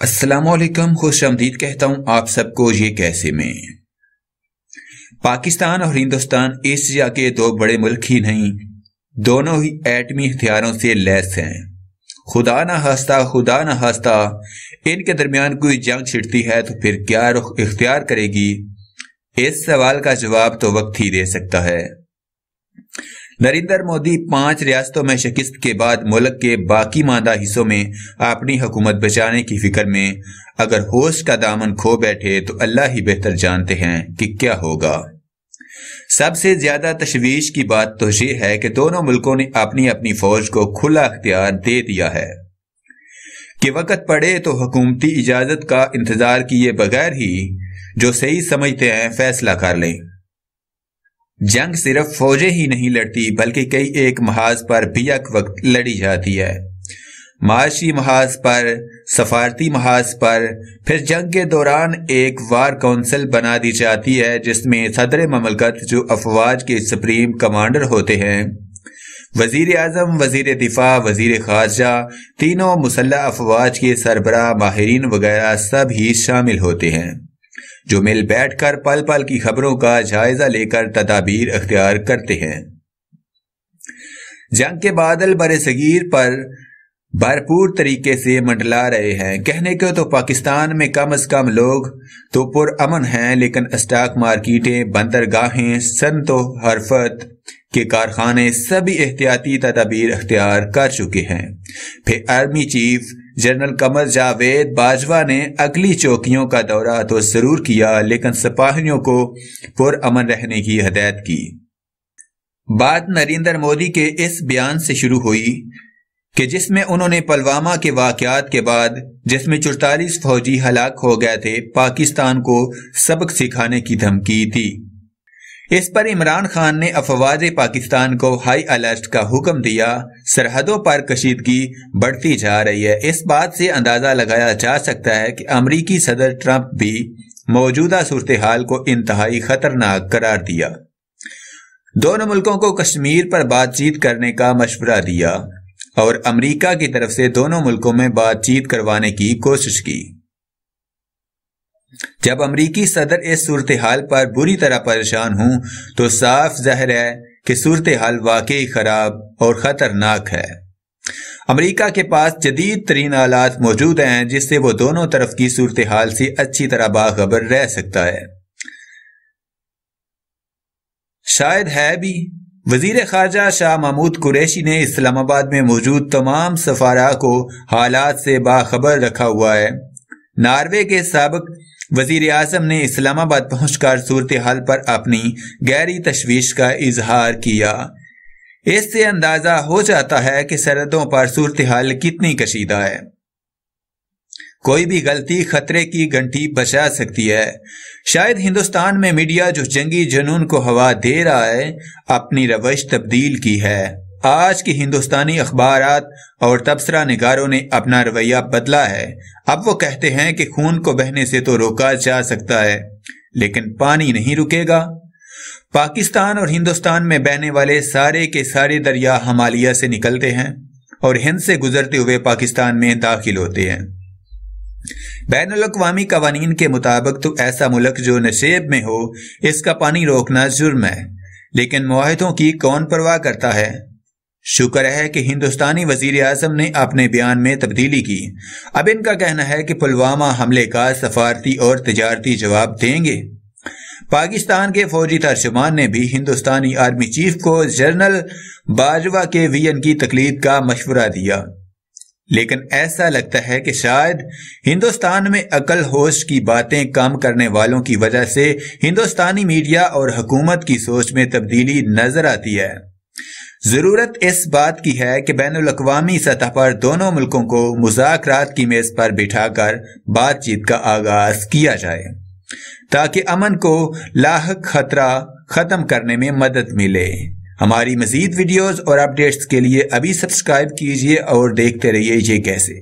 अस्सलाम वालेकुम, खुश आमदीद कहता हूँ आप सबको। ये कैसे में पाकिस्तान और हिंदुस्तान एशिया के दो बड़े मुल्क ही नहीं, दोनों ही एटमी हथियारों से लैस हैं। खुदा न खास्ता इनके दरमियान कोई जंग छिड़ती है तो फिर क्या रुख इख्तियार करेगी? इस सवाल का जवाब तो वक्त ही दे सकता है। नरेंद्र मोदी 5 रियासतों में शिकस्त के बाद मुल्क के बाकी मांदा हिस्सों में अपनी हुकूमत बचाने की फिक्र में अगर होश का दामन खो बैठे तो अल्लाह ही बेहतर जानते हैं कि क्या होगा। सबसे ज्यादा तशवीश की बात तो ये है कि दोनों मुल्कों ने अपनी अपनी फौज को खुला अख्तियार दे दिया है कि वक्त पड़े तो हुकूमती इजाजत का इंतजार किए बगैर ही जो सही समझते हैं फैसला कर लें। जंग सिर्फ फौजें ही नहीं लड़ती बल्कि कई एक महाज पर भी एक वक्त लड़ी जाती है। माशी महाज पर, सफारती महाज पर, फिर जंग के दौरान एक वार काउंसिल बना दी जाती है जिसमें सदर ममलकत जो अफवाज के सुप्रीम कमांडर होते हैं, वजीर आजम, वजीर दिफा, वजीर खारजा, तीनों मुसल्लह अफवाज के सरबराह, माहिरीन वगैरह सब ही शामिल होते हैं जो मिल बैठकर पल पल की खबरों का जायजा लेकर तदाबीर अख्तियार करते हैं। जंग के बादल बरे सगीर पर भरपूर तरीके से मंडला रहे हैं। कहने को तो पाकिस्तान में कम से कम लोग तो पुरअमन हैं, लेकिन स्टॉक मार्केटें, बंदरगाहें, सनतो हरफत के कारखाने सभी एहतियाती तदाबीर अख्तियार कर चुके हैं। फिर army chief general Qamar Javed Bajwa ने अगली चौकियों का दौरा तो जरूर किया, लेकिन सिपाहियों को पुरअमन रहने की हदायत की। बात नरेंद्र मोदी के इस बयान से शुरू हुई कि जिसमें उन्होंने पुलवामा के वाकयात के बाद जिसमें 44 फौजी हलाक हो गए थे, पाकिस्तान को सबक सिखाने की धमकी दी। इस पर इमरान खान ने अफवाज पाकिस्तान को हाई अलर्ट का हुक्म दिया। सरहदों पर कशीदगी बढ़ती जा रही है। इस बात से अंदाजा लगाया जा सकता है कि अमरीकी सदर ट्रंप भी मौजूदा सूरत हाल को इंतहाई खतरनाक करार दिया। दोनों मुल्कों को कश्मीर पर बातचीत करने का मशवरा दिया और अमरीका की तरफ से दोनों मुल्कों में बातचीत करवाने की कोशिश की। जब अमरीकी सदर इस सूरत हाल पर बुरी तरह परेशान हूं तो साफ जाहिर है कि सूरत हाल वाकई खराब और खतरनाक है। अमरीका के पास जदीद तरीन आलात मौजूद हैं जिससे वो दोनों तरफ की सूरत हाल से अच्छी तरह बाखबर रह सकता है। शायद है भी। वजीर खारजा शाह महमूद कुरैशी ने इस्लामाबाद में मौजूद तमाम सफारा को हालात से बाखबर रखा हुआ है। नॉर्वे के साबिक वजीर आजम ने इस्लामाबाद पहुंचकर सूरत हाल पर अपनी गहरी तशवीश का इजहार किया। इससे अंदाजा हो जाता है कि सरहदों पर सूरत हाल कितनी कशीदा है। कोई भी गलती खतरे की घंटी बजा सकती है। शायद हिंदुस्तान में मीडिया जो जंगी जुनून को हवा दे रहा है अपनी रवैश तब्दील की है। आज की हिंदुस्तानी अखबारात और तबसरा निगारों ने अपना रवैया बदला है। अब वो कहते हैं कि खून को बहने से तो रोका जा सकता है लेकिन पानी नहीं रुकेगा। पाकिस्तान और हिंदुस्तान में बहने वाले सारे के सारे दरिया हिमालय से निकलते हैं और हिंद से गुजरते हुए पाकिस्तान में दाखिल होते हैं। बैनुल अक़वामी कवानीन के मुताबिक तो ऐसा मुल्क जो नशेब में हो इसका पानी रोकना जुर्म है, लेकिन मुआहिदों की कौन परवाह करता है। शुक्र है कि हिंदुस्तानी वजीर आजम ने अपने बयान में तब्दीली की। अब इनका कहना है कि पुलवामा हमले का सफारती और तिजारती जवाब देंगे। पाकिस्तान के फौजी तर्जुमान ने भी हिंदुस्तानी आर्मी चीफ को जनरल बाजवा के वीएन की तकलीद का मशवरा दिया, लेकिन ऐसा लगता है कि शायद हिंदुस्तान में अकल होश की बातें कम करने वालों की वजह से हिंदुस्तानी मीडिया और हुकूमत की सोच में तब्दीली नजर आती है। जरूरत इस बात की है कि बैनुल अक़वामी सतह पर दोनों मुल्कों को मुज़ाकरात की मेज पर बिठाकर बातचीत का आगाज किया जाए ताकि अमन को लाहक खतरा खत्म करने में मदद मिले। हमारी मजीद वीडियोस और अपडेट्स के लिए अभी सब्सक्राइब कीजिए और देखते रहिए ये कैसे।